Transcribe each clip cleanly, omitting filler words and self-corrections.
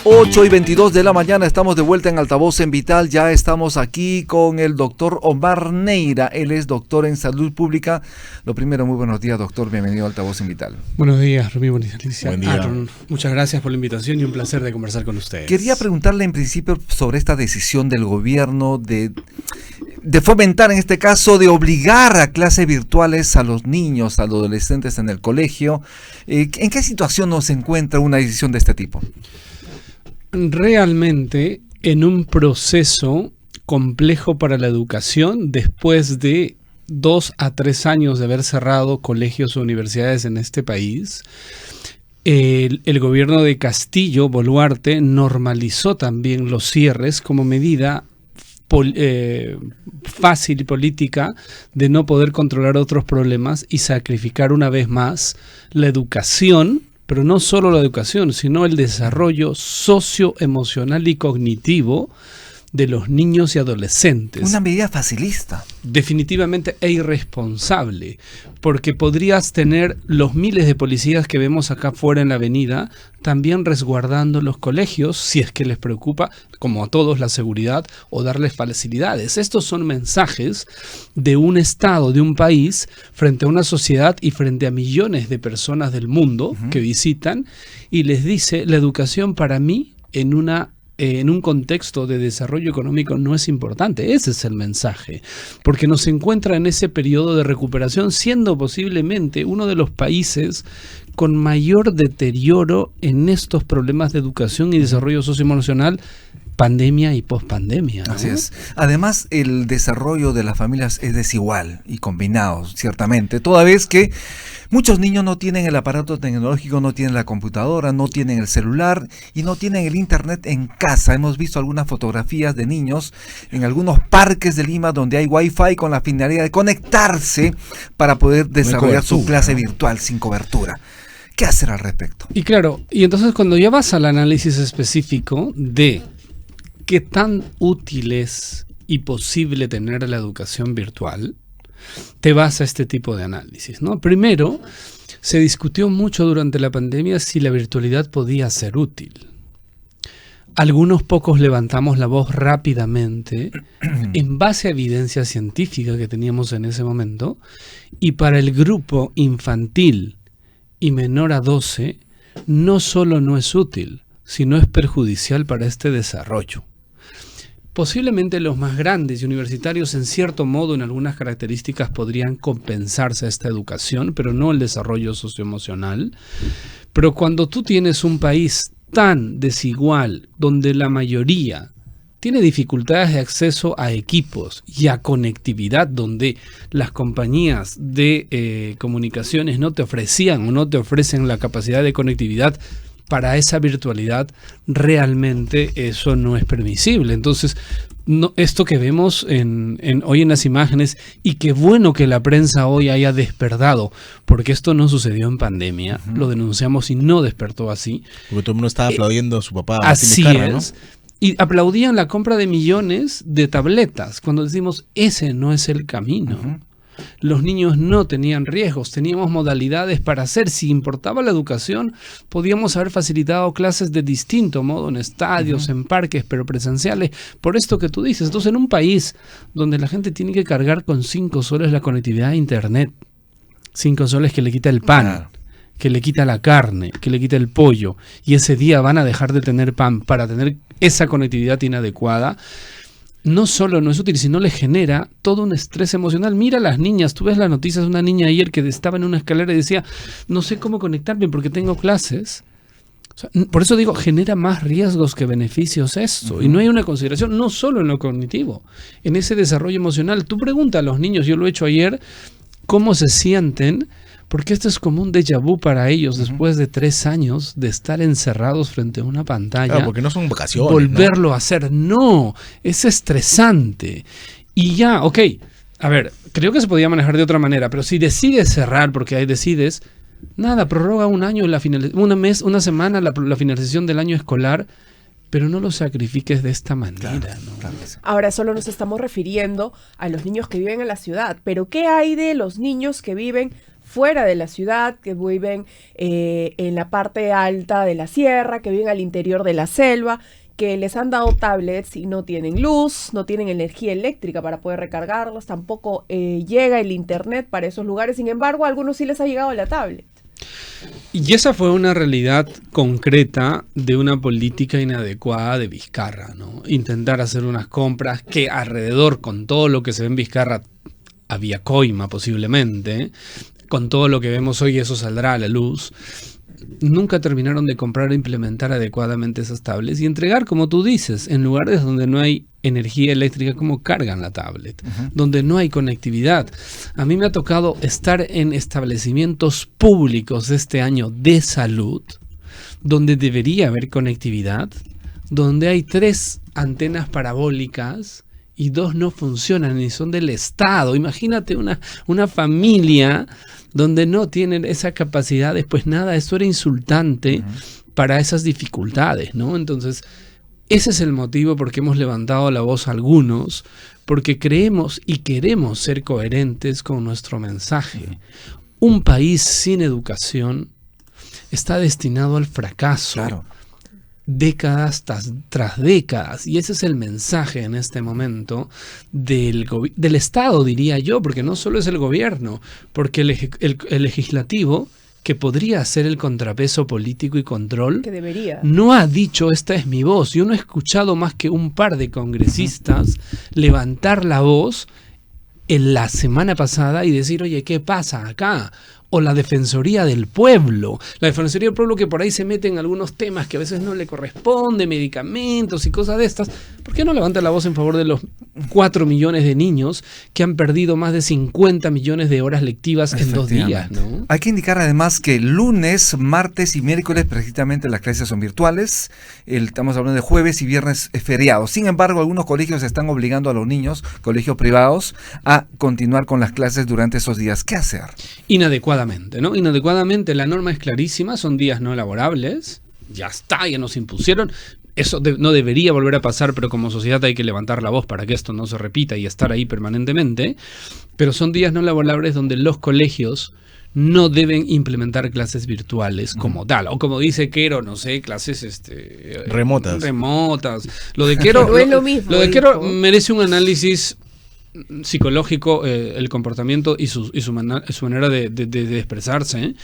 8:22 de la mañana, estamos de vuelta en Altavoz en Vital. Ya estamos aquí con el doctor Omar Neira. Él es doctor en salud pública. Lo primero, muy buenos días, doctor. Bienvenido a Altavoz en Vital. Buenos días, Rubí. Buen día. Aaron, muchas gracias por la invitación y un placer de conversar con ustedes. Quería preguntarle en principio sobre esta decisión del gobierno de fomentar, en este caso, de obligar a clases virtuales a los niños, a los adolescentes en el colegio. ¿En qué situación nos encuentra una decisión de este tipo? Realmente en un proceso complejo para la educación después de 2 a 3 años de haber cerrado colegios o universidades en este país. El gobierno de Castillo, Boluarte, normalizó también los cierres como medida fácil y política de no poder controlar otros problemas y sacrificar una vez más la educación. Pero no solo la educación, sino el desarrollo socioemocional y cognitivo de los niños y adolescentes. Una medida facilista. Definitivamente e irresponsable, porque podrías tener los miles de policías que vemos acá afuera en la avenida, también resguardando los colegios, si es que les preocupa, como a todos, la seguridad o darles facilidades. Estos son mensajes de un Estado, de un país, frente a una sociedad y frente a millones de personas del mundo que visitan, y les dice, la educación para mí en un contexto de desarrollo económico no es importante. Ese es el mensaje, porque nos encuentra en ese periodo de recuperación, siendo posiblemente uno de los países con mayor deterioro en estos problemas de educación y desarrollo socioemocional, pandemia y pospandemia, ¿no? Así es. Además, el desarrollo de las familias es desigual y combinado, ciertamente, toda vez que muchos niños no tienen el aparato tecnológico, no tienen la computadora, no tienen el celular y no tienen el internet en casa. Hemos visto algunas fotografías de niños en algunos parques de Lima donde hay wifi con la finalidad de conectarse para poder desarrollar su clase virtual sin cobertura. ¿Qué hacer al respecto? Y claro, y entonces cuando ya vas al análisis específico de qué tan útil es y posible tener la educación virtual, te vas a este tipo de análisis, ¿no? Primero, se discutió mucho durante la pandemia si la virtualidad podía ser útil. Algunos pocos levantamos la voz rápidamente en base a evidencia científica que teníamos en ese momento, y para el grupo infantil y menor a 12, no solo no es útil, sino es perjudicial para este desarrollo. Posiblemente los más grandes y universitarios, en cierto modo, en algunas características, podrían compensarse a esta educación, pero no el desarrollo socioemocional. Pero cuando tú tienes un país tan desigual, donde la mayoría tiene dificultades de acceso a equipos y a conectividad, donde las compañías de comunicaciones no te ofrecían o no te ofrecen la capacidad de conectividad para esa virtualidad, realmente eso no es permisible. Entonces, esto que vemos hoy en las imágenes, y qué bueno que la prensa hoy haya despertado, porque esto no sucedió en pandemia, lo denunciamos y no despertó así. Porque todo el mundo estaba aplaudiendo a su papá. Así Vizcarra, es. ¿no? Y aplaudían la compra de millones de tabletas, cuando decimos, ese no es el camino. Los niños no tenían riesgos, teníamos modalidades para hacer. Si importaba la educación, podíamos haber facilitado clases de distinto modo, en estadios, en parques, pero presenciales, por esto que tú dices. Entonces, en un país donde la gente tiene que cargar con 5 soles la conectividad a internet, 5 soles que le quita el pan, que le quita la carne, que le quita el pollo, y ese día van a dejar de tener pan para tener esa conectividad inadecuada, no solo no es útil, sino le genera todo un estrés emocional. Mira a las niñas, tú ves las noticias de una niña ayer que estaba en una escalera y decía, no sé cómo conectarme porque tengo clases. O sea, por eso digo, genera más riesgos que beneficios esto. Y no hay una consideración, no solo en lo cognitivo, en ese desarrollo emocional. Tú pregunta a los niños, yo lo he hecho ayer, cómo se sienten, porque esto es como un déjà vu para ellos después de 3 años de estar encerrados frente a una pantalla. Claro, porque no son vacaciones. Volverlo a hacer, no, es estresante. Y ya, ok, a ver, creo que se podía manejar de otra manera, pero si decides cerrar, porque ahí decides, nada, prorroga un año, una semana la finalización del año escolar, pero no lo sacrifiques de esta manera. Claro, ¿no? claro que sí. Ahora solo nos estamos refiriendo a los niños que viven en la ciudad, pero ¿qué hay de los niños que viven fuera de la ciudad, que viven en la parte alta de la sierra, que viven al interior de la selva, que les han dado tablets y no tienen luz, no tienen energía eléctrica para poder recargarlos, tampoco llega el internet para esos lugares. Sin embargo, a algunos sí les ha llegado la tablet. Y esa fue una realidad concreta de una política inadecuada de Vizcarra, ¿no? Intentar hacer unas compras que alrededor, con todo lo que se ve en Vizcarra, había coima posiblemente, con todo lo que vemos hoy eso saldrá a la luz. Nunca terminaron de comprar e implementar adecuadamente esas tablets y entregar, como tú dices, en lugares donde no hay energía eléctrica, como cargan la tablet, donde no hay conectividad. A mí me ha tocado estar en establecimientos públicos este año de salud, donde debería haber conectividad, donde hay 3 antenas parabólicas y 2 no funcionan y son del Estado. Imagínate una familia donde no tienen esa capacidad, después nada, esto era insultante para esas dificultades, ¿no? Entonces, ese es el motivo por qué hemos levantado la voz algunos, porque creemos y queremos ser coherentes con nuestro mensaje. Un país sin educación está destinado al fracaso. Claro. Décadas tras décadas, y ese es el mensaje en este momento del Estado, diría yo, porque no solo es el gobierno, porque el legislativo, que podría ser el contrapeso político y control, Que debería. no ha dicho esta es mi voz. Yo no he escuchado más que un par de congresistas levantar la voz en la semana pasada y decir, oye, ¿qué pasa acá? O la Defensoría del Pueblo. La Defensoría del Pueblo, que por ahí se mete en algunos temas que a veces no le corresponde, medicamentos y cosas de estas. ¿Por qué no levanta la voz en favor de los 4 millones de niños que han perdido más de 50 millones de horas lectivas en 2 días, ¿no? Hay que indicar además que lunes, martes y miércoles precisamente las clases son virtuales. Estamos hablando de jueves y viernes es feriado. Sin embargo, algunos colegios están obligando a los niños, colegios privados, a continuar con las clases durante esos días. ¿Qué hacer? Inadecuadamente, ¿no? Inadecuadamente, la norma es clarísima, son días no laborables, ya está, ya nos impusieron. Eso no debería volver a pasar, pero como sociedad hay que levantar la voz para que esto no se repita y estar ahí permanentemente. Pero son días no laborables donde los colegios no deben implementar clases virtuales como tal. O como dice Quero, no sé, clases remotas. Lo de Quero, No es lo mismo, lo de Quero hijo. merece un análisis psicológico, el comportamiento y su manera de expresarse, ¿eh?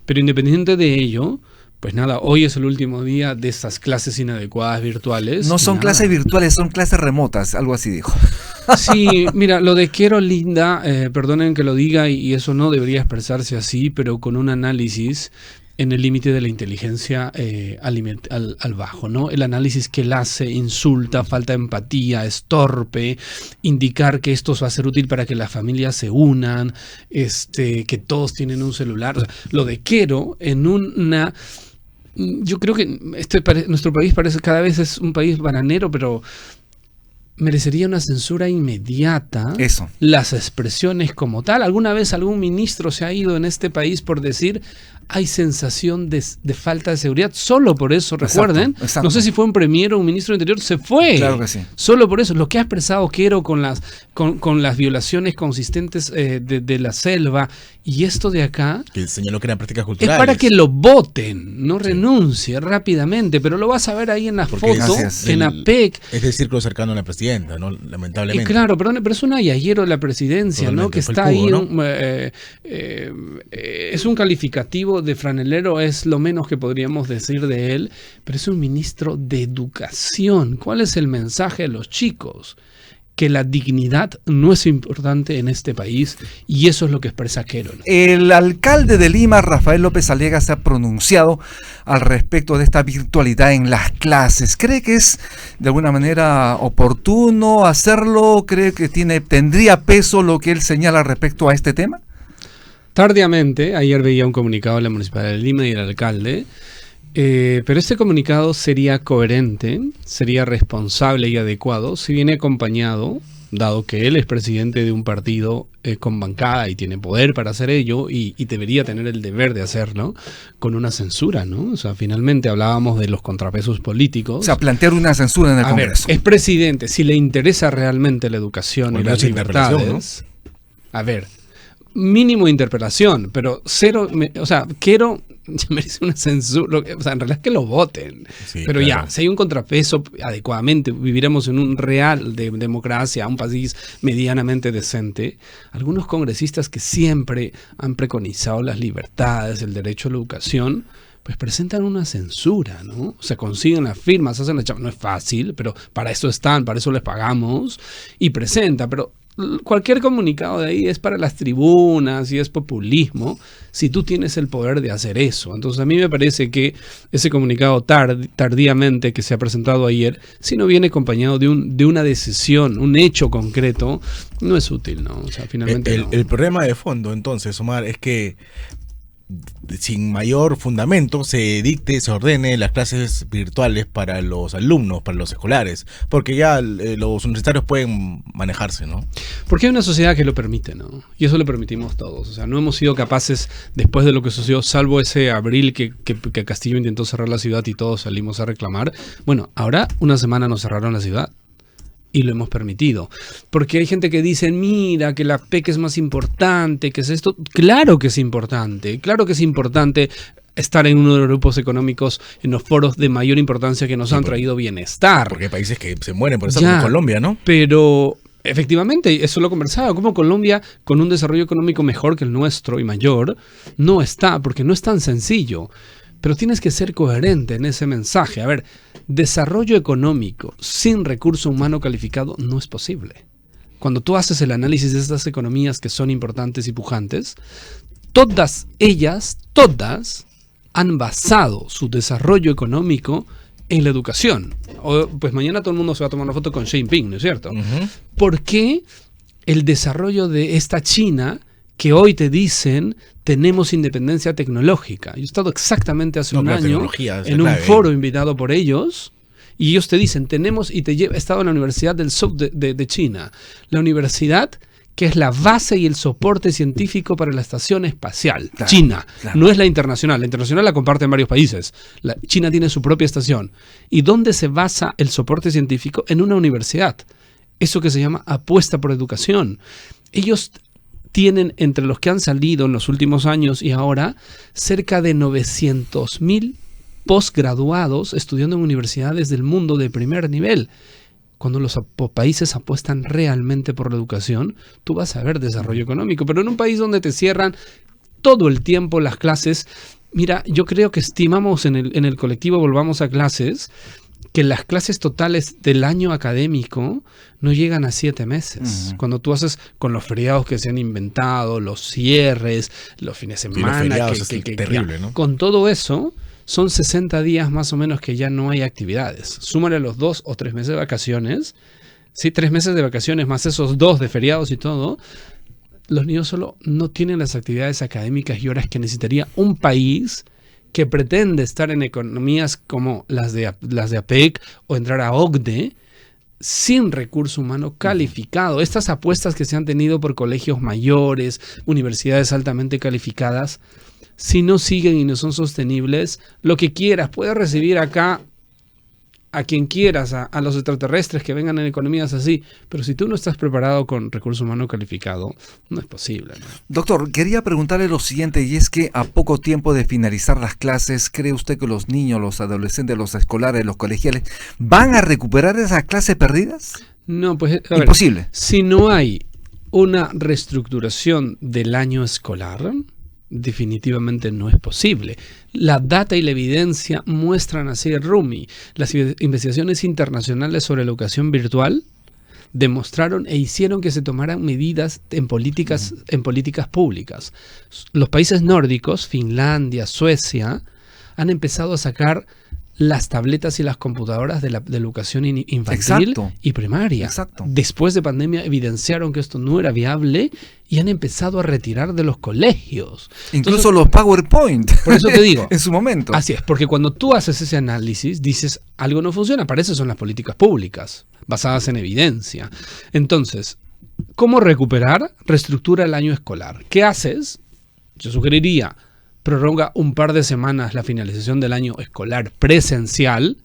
Pero independiente de ello, pues nada, hoy es el último día de estas clases inadecuadas virtuales. No son clases virtuales, son clases remotas, algo así dijo. Sí, mira, lo de Quiero Linda, perdonen que lo diga y eso no debería expresarse así, pero con un análisis en el límite de la inteligencia al bajo, ¿no? El análisis que él hace insulta, falta empatía, es torpe, indicar que esto va a ser útil para que las familias se unan, que todos tienen un celular. O sea, lo de Quero en una... Yo creo que nuestro país parece cada vez es un país bananero, pero merecería una censura inmediata. Eso. Las expresiones como tal. ¿Alguna vez algún ministro se ha ido en este país por decir hay sensación de falta de seguridad? Solo por eso, recuerden. Exacto. No sé si fue un premier o un ministro del Interior, se fue. Claro que sí. Solo por eso. Lo que ha expresado Quero con las violaciones consistentes de la selva y esto de acá, Que señaló que eran prácticas es culturales. para que lo voten, no renuncie rápidamente, pero lo vas a ver ahí en la Porque foto, es en APEC. Es el círculo cercano a la presidenta, ¿no? Lamentablemente. Claro, pero es un ayayero de la presidencia, ¿no? Totalmente, Que fue está el cubo, ahí, ¿no? es un calificativo de franelero, es lo menos que podríamos decir de él, pero es un ministro de educación. ¿Cuál es el mensaje de los chicos? Que la dignidad no es importante en este país y eso es lo que expresa Quero, ¿no? El alcalde de Lima, Rafael López Aliaga, se ha pronunciado al respecto de esta virtualidad en las clases. ¿Cree que es de alguna manera oportuno hacerlo? ¿Cree que tendría peso lo que él señala respecto a este tema? Tardíamente, ayer veía un comunicado de la Municipalidad de Lima y el alcalde, pero este comunicado sería coherente, sería responsable y adecuado si viene acompañado, dado que él es presidente de un partido con bancada y tiene poder para hacer ello y debería tener el deber de hacerlo, con una censura, ¿no? O sea, finalmente hablábamos de los contrapesos políticos. O sea, plantear una censura en el Congreso. Es presidente, si le interesa realmente la educación y Bueno, las sí, una relación, libertades, a ver, mínimo de interpelación, pero cero, o sea, quiero, merece una censura, o sea, en realidad es que lo voten, Sí, pero claro. ya, si hay un contrapeso adecuadamente, viviremos en un real de democracia, un país medianamente decente, algunos congresistas que siempre han preconizado las libertades, el derecho a la educación, pues presentan una censura, ¿no? O sea, consiguen las firmas, hacen la chamba, no es fácil, pero para eso están, para eso les pagamos, y presenta, pero cualquier comunicado de ahí es para las tribunas y es populismo si tú tienes el poder de hacer eso. Entonces a mí me parece que ese comunicado tardíamente que se ha presentado ayer, si no viene acompañado de una decisión, un hecho concreto, no es útil, ¿no? O sea, finalmente no. El problema de fondo, entonces, Omar, es que sin mayor fundamento se ordene las clases virtuales para los alumnos, para los escolares, porque ya los universitarios pueden manejarse, ¿no? Porque hay una sociedad que lo permite, ¿no? Y eso lo permitimos todos. O sea, no hemos sido capaces, después de lo que sucedió, salvo ese abril que Castillo intentó cerrar la ciudad y todos salimos a reclamar. Bueno, ahora una semana nos cerraron la ciudad. Y lo hemos permitido. Porque hay gente que dice, mira, que la PEC es más importante, que es esto. Claro que es importante. Claro que es importante estar en uno de los grupos económicos, en los foros de mayor importancia que nos han traído bienestar. Porque hay países que se mueren por eso, Ya, como Colombia, ¿no? Pero efectivamente, eso lo he conversado, como Colombia, con un desarrollo económico mejor que el nuestro y mayor, no está, porque no es tan sencillo. Pero tienes que ser coherente en ese mensaje. A ver, desarrollo económico sin recurso humano calificado no es posible. Cuando tú haces el análisis de estas economías que son importantes y pujantes, todas ellas, han basado su desarrollo económico en la educación. Pues mañana todo el mundo se va a tomar una foto con Xi Jinping, ¿no es cierto? Uh-huh. ¿Por qué el desarrollo de esta China que hoy te dicen tenemos independencia tecnológica? Yo he estado exactamente hace un año en un foro invitado por ellos y ellos te dicen tenemos, y he estado en la Universidad del Sur de China, la universidad que es la base y el soporte científico para la estación espacial. Claro, China, claro. No es la internacional la comparten varios países. China tiene su propia estación. ¿Y dónde se basa el soporte científico? En una universidad. Eso que se llama apuesta por educación. Ellos tienen, entre los que han salido en los últimos años y ahora, cerca de 900.000 posgraduados estudiando en universidades del mundo de primer nivel. Cuando los países apuestan realmente por la educación, tú vas a ver desarrollo económico. Pero en un país donde te cierran todo el tiempo las clases, mira, yo creo que estimamos en el colectivo Volvamos a Clases, que las clases totales del año académico no llegan a 7 meses. Uh-huh. Cuando tú haces con los feriados que se han inventado, los cierres, los fines de semana, terrible, ¿no? Con todo eso, son 60 días más o menos que ya no hay actividades. Súmale los 2 o 3 meses de vacaciones, sí, 3 meses de vacaciones más esos 2 de feriados y todo. Los niños solo no tienen las actividades académicas y horas que necesitaría un país que pretende estar en economías como las de APEC o entrar a OCDE sin recurso humano calificado. Estas apuestas que se han tenido por colegios mayores, universidades altamente calificadas, si no siguen y no son sostenibles, lo que quieras, puedes recibir acá a quien quieras, a los extraterrestres que vengan en economías así, pero si tú no estás preparado con recurso humano calificado, no es posible, ¿no? Doctor, quería preguntarle lo siguiente, y es que a poco tiempo de finalizar las clases, ¿cree usted que los niños, los adolescentes, los escolares, los colegiales, van a recuperar esas clases perdidas? No, pues a imposible. Ver, si no hay una reestructuración del año escolar, definitivamente no es posible. La data y la evidencia muestran así, Rumi. Las investigaciones internacionales sobre la educación virtual demostraron e hicieron que se tomaran medidas en políticas públicas. Los países nórdicos, Finlandia, Suecia, han empezado a sacar las tabletas y las computadoras de la educación infantil. Exacto. Y primaria. Exacto. Después de pandemia evidenciaron que esto no era viable y han empezado a retirar de los colegios. Incluso los PowerPoint. Por eso te digo. En su momento. Así es, porque cuando tú haces ese análisis, dices, algo no funciona. Para eso son las políticas públicas, basadas en evidencia. Entonces, ¿cómo recuperar? Reestructura el año escolar. ¿Qué haces? Yo sugeriría, prorroga un par de semanas la finalización del año escolar presencial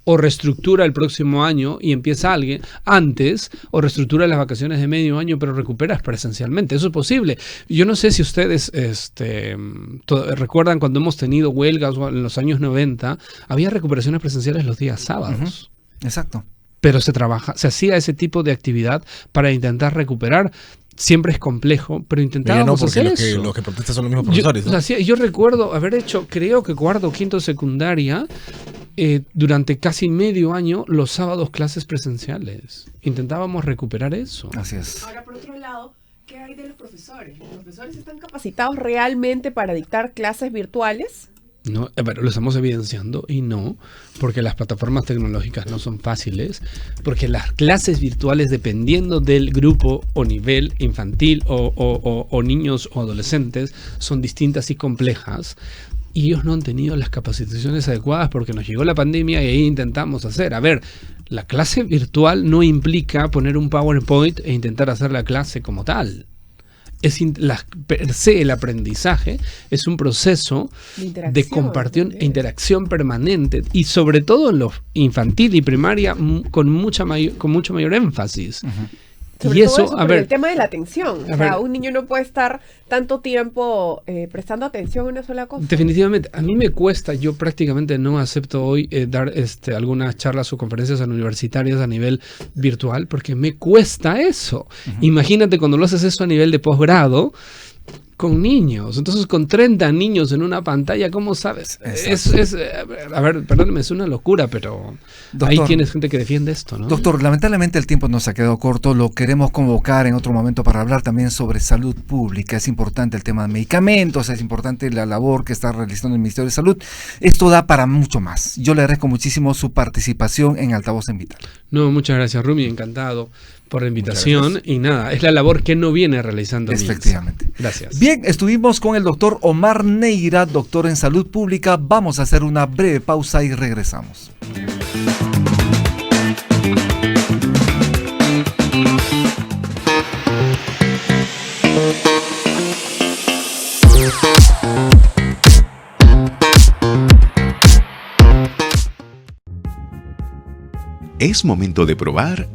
o reestructura el próximo año y empieza alguien antes, o reestructura las vacaciones de medio año, pero recuperas presencialmente. Eso es posible. Yo no sé si ustedes recuerdan cuando hemos tenido huelgas en los años 90, había recuperaciones presenciales los días sábados. Exacto. Pero se hacía ese tipo de actividad para intentar recuperar. Siempre es complejo, pero intentábamos hacer eso. Los que protestan son los mismos profesores, ¿no? Yo recuerdo haber hecho, creo que cuarto o quinto secundaria, durante casi medio año, los sábados clases presenciales. Intentábamos recuperar eso. Así es. Ahora, por otro lado, ¿qué hay de los profesores? ¿Los profesores están capacitados realmente para dictar clases virtuales? No, pero lo estamos evidenciando y no, porque las plataformas tecnológicas no son fáciles, porque las clases virtuales, dependiendo del grupo o nivel infantil o niños o adolescentes, son distintas y complejas. Y ellos no han tenido las capacitaciones adecuadas porque nos llegó la pandemia y ahí intentamos hacer. A ver, la clase virtual no implica poner un PowerPoint e intentar hacer la clase como tal. Per se el aprendizaje es un proceso de compartión e interacción permanente, y sobre todo en lo infantil y primaria con mucho mayor énfasis. Sobre y todo eso, a ver, el tema de la atención. O sea, un niño no puede estar tanto tiempo prestando atención a una sola cosa. Definitivamente. A mí me cuesta, yo prácticamente no acepto hoy dar algunas charlas o conferencias universitarias a nivel virtual porque me cuesta eso. Imagínate cuando lo haces eso a nivel de posgrado con niños. Entonces, con 30 niños en una pantalla, ¿cómo sabes? A ver, perdóneme, es una locura, pero doctor, ahí tienes gente que defiende esto, ¿no? Doctor, lamentablemente el tiempo nos ha quedado corto. Lo queremos convocar en otro momento para hablar también sobre salud pública. Es importante el tema de medicamentos, es importante la labor que está realizando el Ministerio de Salud. Esto da para mucho más. Yo le agradezco muchísimo su participación en Altavoz en Vital. No, muchas gracias, Rumi, encantado por la invitación. Y nada, es la labor que no viene realizando. Efectivamente. Gracias. Bien, estuvimos con el doctor Omar Neira, doctor en salud pública. Vamos a hacer una breve pausa y regresamos. Es momento de probar